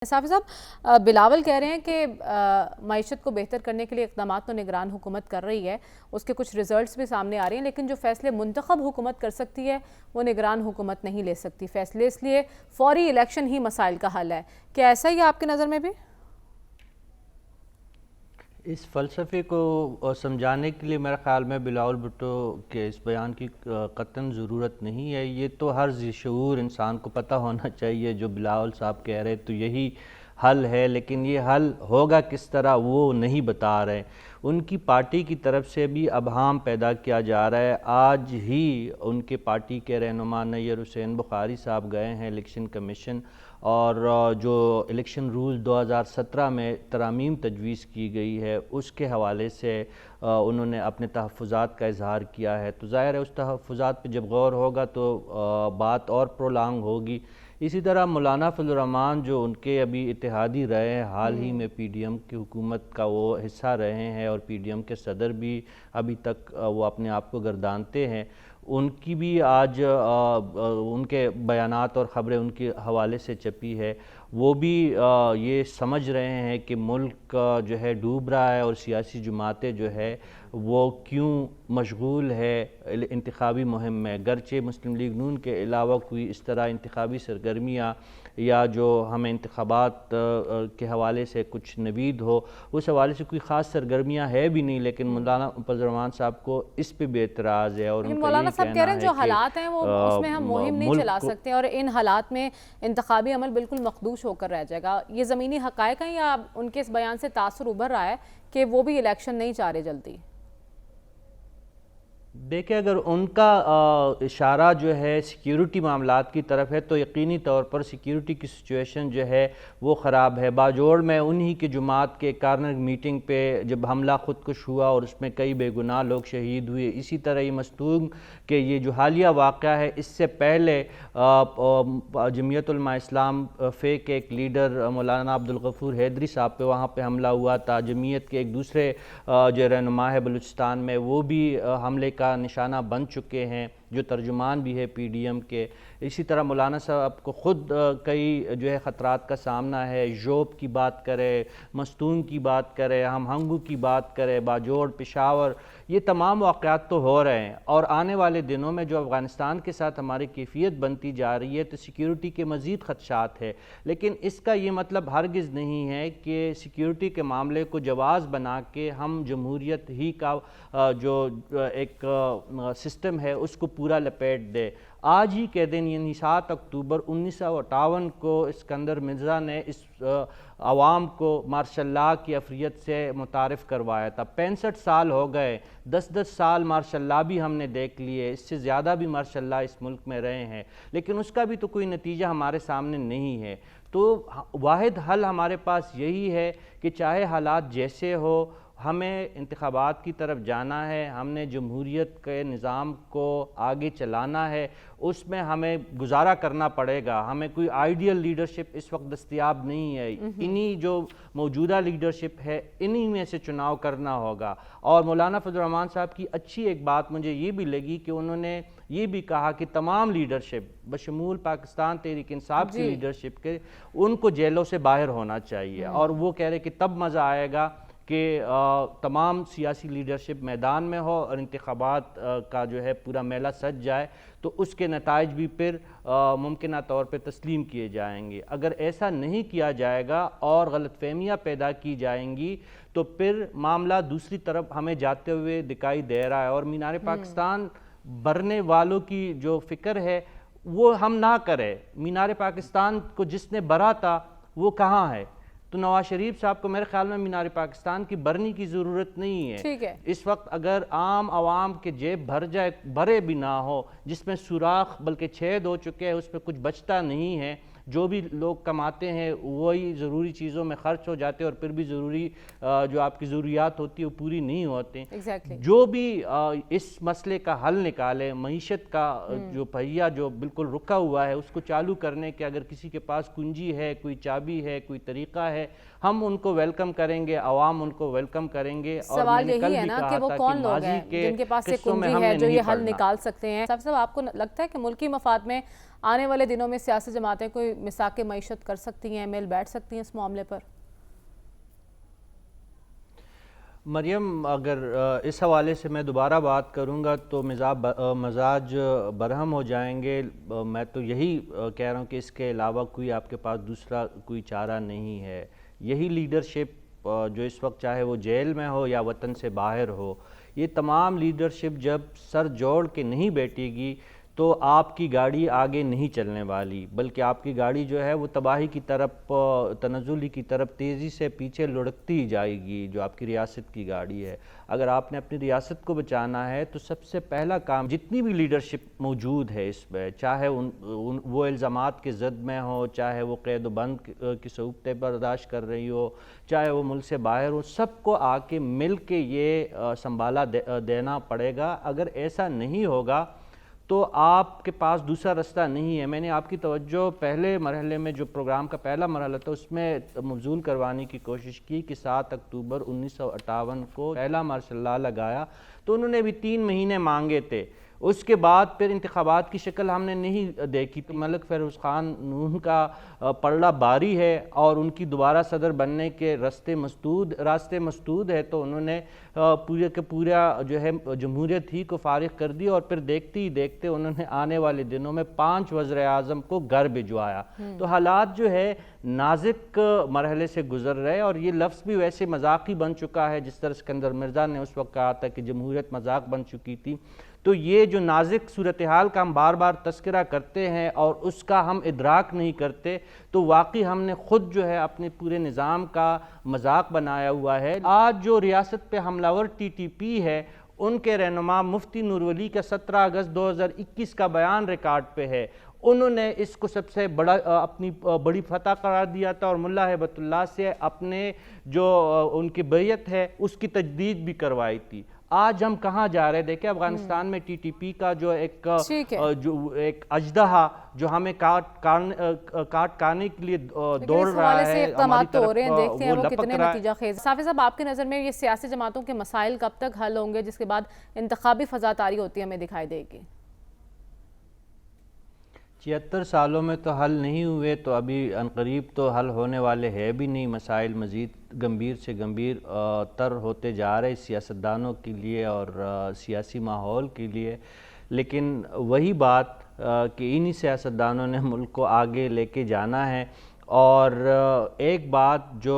صافی صاحب بلاول کہہ رہے ہیں کہ معیشت کو بہتر کرنے کے لیے اقدامات تو نگران حکومت کر رہی ہے، اس کے کچھ ریزلٹس بھی سامنے آ رہے ہیں، لیکن جو فیصلے منتخب حکومت کر سکتی ہے وہ نگران حکومت نہیں لے سکتی فیصلے، اس لیے فوری الیکشن ہی مسائل کا حل ہے۔ کیا ایسا ہی ہے آپ کی نظر میں بھی؟ اس فلسفے کو سمجھانے کے لیے میرے خیال میں بلاول بھٹو کے اس بیان کی قطعاً ضرورت نہیں ہے۔ یہ تو ہر ذی شعور انسان کو پتہ ہونا چاہیے، جو بلاول صاحب کہہ رہے تو یہی حل ہے، لیکن یہ حل ہوگا کس طرح وہ نہیں بتا رہے۔ ان کی پارٹی کی طرف سے بھی ابہام پیدا کیا جا رہا ہے۔ آج ہی ان کے پارٹی کے رہنما نیّر حسین بخاری صاحب گئے ہیں الیکشن کمیشن، اور جو الیکشن رول 2017 میں ترامیم تجویز کی گئی ہے اس کے حوالے سے انہوں نے اپنے تحفظات کا اظہار کیا ہے، تو ظاہر ہے اس تحفظات پہ جب غور ہوگا تو بات اور پرولانگ ہوگی۔ اسی طرح مولانا فضل الرحمان جو ان کے ابھی اتحادی رہے ہیں، حال ہی میں پی ڈی ایم کی حکومت کا وہ حصہ رہے ہیں اور پی ڈی ایم کے صدر بھی ابھی تک وہ اپنے آپ کو گردانتے ہیں، ان کی بھی آج ان کے بیانات اور خبریں ان کے حوالے سے چھپی ہے۔ وہ بھی یہ سمجھ رہے ہیں کہ ملک جو ہے ڈوب رہا ہے اور سیاسی جماعتیں جو ہے وہ کیوں مشغول ہے انتخابی مہم میں، گرچہ مسلم لیگ نون کے علاوہ کوئی اس طرح انتخابی سرگرمیاں یا جو ہمیں انتخابات کے حوالے سے کچھ نوید ہو، اس حوالے سے کوئی خاص سرگرمیاں ہے بھی نہیں، لیکن مولانا فضل الرحمان صاحب کو اس پہ بھی اعتراض ہے اور ان کا مولانا یہی صاحب کہہ رہے کہنا ہیں ہے جو کہ حالات ہیں وہ اس میں ہم مہم نہیں چلا ملک سکتے اور ان حالات میں انتخابی عمل بالکل مخدوش ہو کر رہ جائے گا۔ یہ زمینی حقائق ہیں یا ان کے اس بیان سے تاثر ابھر رہا ہے کہ وہ بھی الیکشن نہیں چاہ رہے جلدی؟ دیکھیں، اگر ان کا اشارہ جو ہے سیکیورٹی معاملات کی طرف ہے تو یقینی طور پر سیکیورٹی کی سچویشن جو ہے وہ خراب ہے۔ باجوڑ میں انہی کی جماعت کے کارنر میٹنگ پہ جب حملہ خودکش ہوا اور اس میں کئی بے گناہ لوگ شہید ہوئے، اسی طرح یہ مستونگ کہ یہ جو حالیہ واقعہ ہے اس سے پہلے جمعیت علماء اسلام فے کے ایک لیڈر مولانا عبدالغفور حیدری صاحب پہ وہاں پہ حملہ ہوا تھا۔ جمعیت کے ایک دوسرے جو رہنما ہے بلوچستان میں، وہ بھی حملے کا نشانہ بن چکے ہیں، جو ترجمان بھی ہے پی ڈی ایم کے۔ اسی طرح مولانا صاحب کو خود کئی جو ہے خطرات کا سامنا ہے، ژوب کی بات کرے، مستونگ کی بات کرے، ہم ہنگو کی بات کرے، باجوڑ، پشاور، یہ تمام واقعات تو ہو رہے ہیں، اور آنے والے دنوں میں جو افغانستان کے ساتھ ہماری کیفیت بنتی جا رہی ہے تو سیکیورٹی کے مزید خدشات ہے، لیکن اس کا یہ مطلب ہرگز نہیں ہے کہ سیکیورٹی کے معاملے کو جواز بنا کے ہم جمہوریت ہی کا جو ایک سسٹم ہے اس کو پورا لپیٹ دے۔ آج ہی کے دن یعنی 7 اکتوبر 1958 کو اسکندر مرزا نے اس عوام کو مارشل لاء کی افریت سے متعارف کروایا تھا۔ 65 سال ہو گئے، 10 سال مارشل لاء بھی ہم نے دیکھ لیے، اس سے زیادہ بھی مارشل لاء اس ملک میں رہے ہیں، لیکن اس کا بھی تو کوئی نتیجہ ہمارے سامنے نہیں ہے۔ تو واحد حل ہمارے پاس یہی ہے کہ چاہے حالات جیسے ہو، ہمیں انتخابات کی طرف جانا ہے، ہم نے جمہوریت کے نظام کو آگے چلانا ہے، اس میں ہمیں گزارا کرنا پڑے گا۔ ہمیں کوئی آئیڈیل لیڈرشپ اس وقت دستیاب نہیں ہے، انہی جو موجودہ لیڈرشپ ہے انہی میں سے چناؤ کرنا ہوگا۔ اور مولانا فضل الرحمان صاحب کی اچھی ایک بات مجھے یہ بھی لگی کہ انہوں نے یہ بھی کہا کہ تمام لیڈرشپ بشمول پاکستان تحریک انصاف کی لیڈرشپ کے ان کو جیلوں سے باہر ہونا چاہیے، اور وہ کہہ رہے کہ تب مزہ آئے گا کہ تمام سیاسی لیڈرشپ میدان میں ہو اور انتخابات کا جو ہے پورا میلہ سج جائے تو اس کے نتائج بھی پھر ممکنہ طور پہ تسلیم کیے جائیں گے۔ اگر ایسا نہیں کیا جائے گا اور غلط فہمیاں پیدا کی جائیں گی تو پھر معاملہ دوسری طرف ہمیں جاتے ہوئے دکھائی دے رہا ہے، اور مینار پاکستان برنے والوں کی جو فکر ہے وہ ہم نہ کریں۔ مینار پاکستان کو جس نے برا تھا وہ کہاں ہے؟ تو نواز شریف صاحب کو میرے خیال میں مینار پاکستان کی برنی کی ضرورت نہیں ہے۔ اس وقت اگر عام عوام کے جیب بھر جائے، بھرے بھی نہ ہو، جس میں سوراخ بلکہ چھید ہو چکے ہیں، اس پہ کچھ بچتا نہیں ہے، جو بھی لوگ کماتے ہیں وہی ضروری چیزوں میں خرچ ہو جاتے ہیں اور پھر بھی ضروری جو آپ کی ضروریات ہوتی ہے وہ پوری نہیں ہوتے۔ جو بھی اس مسئلے کا حل نکالے، معیشت کا جو پہیہ جو بالکل رکا ہوا ہے اس کو چالو کرنے کے اگر کسی کے پاس کنجی ہے، کوئی چابی ہے، کوئی طریقہ ہے، ہم ان کو ویلکم کریں گے، عوام ان کو ویلکم کریں گے۔ اور میں نے کل بھی کہا تھا کہ ماضی کے قصوں میں ہم نے نہیں پڑھنا۔ جن کے پاس یہ کنجی ہے جو یہ حل نکال سکتے ہیں۔ صاحب آپ کو لگتا ہے کہ ملکی مفاد میں آنے والے دنوں میں سیاسی جماعتیں کوئی مساق معیشت کر سکتی ہیں، مل بیٹھ سکتی ہیں اس معاملے پر؟ مریم، اگر اس حوالے سے میں دوبارہ بات کروں گا تو مزاج برہم ہو جائیں گے۔ میں تو یہی کہہ رہا ہوں کہ اس کے علاوہ کوئی آپ کے پاس دوسرا کوئی چارہ نہیں ہے۔ یہی لیڈرشپ جو اس وقت چاہے وہ جیل میں ہو یا وطن سے باہر ہو، یہ تمام لیڈرشپ جب سر جوڑ کے نہیں بیٹھے گی تو آپ کی گاڑی آگے نہیں چلنے والی، بلکہ آپ کی گاڑی جو ہے وہ تباہی کی طرف، تنزلی کی طرف تیزی سے پیچھے لڑکتی جائے گی، جو آپ کی ریاست کی گاڑی ہے۔ اگر آپ نے اپنی ریاست کو بچانا ہے تو سب سے پہلا کام، جتنی بھی لیڈرشپ موجود ہے اس میں، چاہے وہ الزامات کے زد میں ہو، چاہے وہ قید و بند کی صعوبتیں برداشت کر رہی ہو، چاہے وہ ملک سے باہر ہو، سب کو آ کے مل کے یہ سنبھالا دینا پڑے گا۔ اگر ایسا نہیں ہوگا تو آپ کے پاس دوسرا رستہ نہیں ہے۔ میں نے آپ کی توجہ پہلے مرحلے میں، جو پروگرام کا پہلا مرحلہ تھا، اس میں مبذول کروانے کی کوشش کی کہ 7 اکتوبر 1958 کو پہلا مارشل لا لگایا تو انہوں نے بھی 3 مہینے مانگے تھے۔ اس کے بعد پھر انتخابات کی شکل ہم نے نہیں دیکھی۔ ملک فیروز خان نون کا پلڑا باری ہے اور ان کی دوبارہ صدر بننے کے راستے مسدود ہے، تو انہوں نے پورے کے پورا جو ہے جمہوریت ہی کو فارغ کر دی، اور پھر دیکھتے ہی دیکھتے انہوں نے آنے والے دنوں میں 5 وزیر اعظم کو گھر بھجوایا۔ تو حالات جو ہے نازک مرحلے سے گزر رہے، اور یہ لفظ بھی ویسے مذاقی بن چکا ہے، جس طرح اسکندر مرزا نے اس وقت کہا تھا کہ جمہوریت مذاق بن چکی تھی۔ تو یہ جو نازک صورتحال کا ہم بار بار تذکرہ کرتے ہیں اور اس کا ہم ادراک نہیں کرتے، تو واقعی ہم نے خود جو ہے اپنے پورے نظام کا مذاق بنایا ہوا ہے۔ آج جو ریاست پہ حملہ ور ٹی ٹی پی ہے، ان کے رہنما مفتی نور ولی کا 17 اگست 2021 کا بیان ریکارڈ پہ ہے۔ انہوں نے اس کو سب سے اپنی بڑی فتح قرار دیا تھا، اور ملا ہیبت اللہ سے اپنے جو ان کی بیعت ہے اس کی تجدید بھی کروائی تھی۔ آج ہم کہاں جا رہے؟ دیکھیں افغانستان میں ٹی ٹی پی کا جو ایک اجدہا جو ہمیں کاٹ کھانے کے لیے دوڑ رہا ہے، اقدامات تو ہو رہے ہیں، دیکھتے ہیں وہ کتنے نتیجہ خیز۔ صافی صاحب، آپ کی نظر میں یہ سیاسی جماعتوں کے مسائل کب تک حل ہوں گے، جس کے بعد انتخابی فضا طاری ہوتی ہمیں دکھائی دے گی؟ 76 سالوں میں تو حل نہیں ہوئے، تو ابھی عنقریب تو حل ہونے والے ہے بھی نہیں۔ مسائل مزید گمبھیر سے گمبھیر تر ہوتے جا رہے سیاستدانوں کے لیے اور سیاسی ماحول کے لیے، لیکن وہی بات کہ انہی سیاستدانوں نے ملک کو آگے لے کے جانا ہے۔ اور ایک بات جو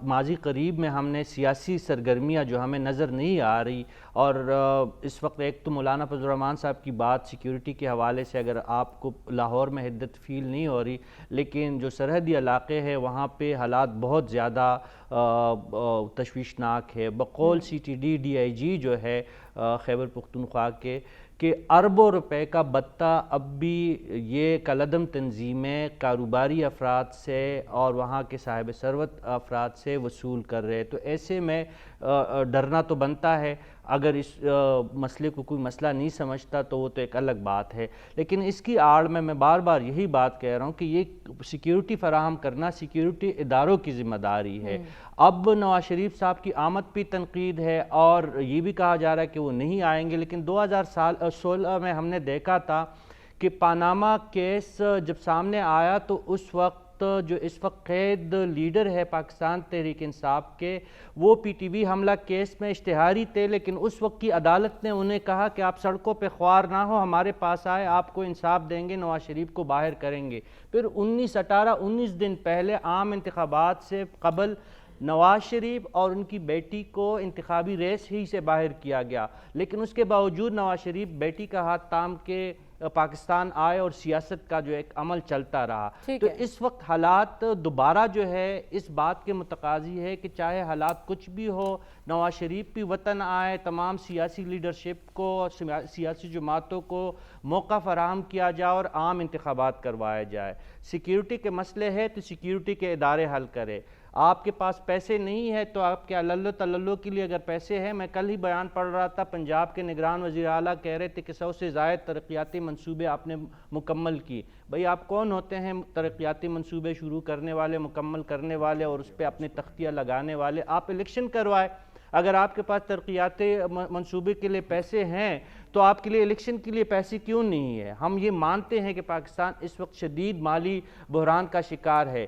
ماضی قریب میں ہم نے سیاسی سرگرمیاں جو ہمیں نظر نہیں آ رہی، اور اس وقت ایک تو مولانا فضل الرحمان صاحب کی بات سیکیورٹی کے حوالے سے، اگر آپ کو لاہور میں حدت فیل نہیں ہو رہی، لیکن جو سرحدی علاقے ہیں وہاں پہ حالات بہت زیادہ تشویشناک ہے۔ بقول C T D D I G جو ہے خیبر پختونخوا کے، کہ اربوں روپے کا بتہ اب بھی یہ کالعدم تنظیمیں کاروباری افراد سے اور وہاں کے صاحب ثروت افراد سے وصول کر رہے۔ تو ایسے میں ڈرنا تو بنتا ہے۔ اگر اس مسئلے کو کوئی مسئلہ نہیں سمجھتا تو وہ تو ایک الگ بات ہے، لیکن اس کی آڑ میں بار بار یہی بات کہہ رہا ہوں کہ یہ سیکیورٹی فراہم کرنا سیکیورٹی اداروں کی ذمہ داری ہے۔ اب نواز شریف صاحب کی آمد پہ تنقید ہے، اور یہ بھی کہا جا رہا ہے کہ وہ نہیں آئیں گے، لیکن 2016 میں ہم نے دیکھا تھا کہ پاناما کیس جب سامنے آیا تو اس وقت جو اس وقت قید لیڈر ہے پاکستان تحریک انصاف کے، وہ پی ٹی وی حملہ کیس میں اشتہاری تھے، لیکن اس وقت کی عدالت نے انہیں کہا کہ آپ سڑکوں پہ خوار نہ ہو، ہمارے پاس آئے، آپ کو انصاف دیں گے، نواز شریف کو باہر کریں گے۔ پھر 19 دن پہلے عام انتخابات سے قبل نواز شریف اور ان کی بیٹی کو انتخابی ریس ہی سے باہر کیا گیا، لیکن اس کے باوجود نواز شریف بیٹی کا ہاتھ تھام کے پاکستان آئے اور سیاست کا جو ایک عمل چلتا رہا۔ تو اس وقت حالات دوبارہ جو ہے اس بات کے متقاضی ہے کہ چاہے حالات کچھ بھی ہو، نواز شریف بھی وطن آئے، تمام سیاسی لیڈرشپ کو، سیاسی جماعتوں کو موقع فراہم کیا جائے اور عام انتخابات کروائے جائے۔ سیکیورٹی کے مسئلے ہے تو سیکیورٹی کے ادارے حل کرے۔ آپ کے پاس پیسے نہیں ہے تو آپ کے عللو تللو کے لیے اگر پیسے ہیں، میں کل ہی بیان پڑھ رہا تھا، پنجاب کے نگران وزیر اعلیٰ کہہ رہے تھے کہ 100 سے زائد ترقیاتی منصوبے آپ نے مکمل کی۔ بھئی آپ کون ہوتے ہیں ترقیاتی منصوبے شروع کرنے والے، مکمل کرنے والے اور اس پہ اپنے تختیاں لگانے والے؟ آپ الیکشن کروائے۔ اگر آپ کے پاس ترقیاتی منصوبے کے لیے پیسے ہیں تو آپ کے لیے الیکشن کے لیے پیسے کیوں نہیں ہے؟ ہم یہ مانتے ہیں کہ پاکستان اس وقت شدید مالی بحران کا شکار ہے.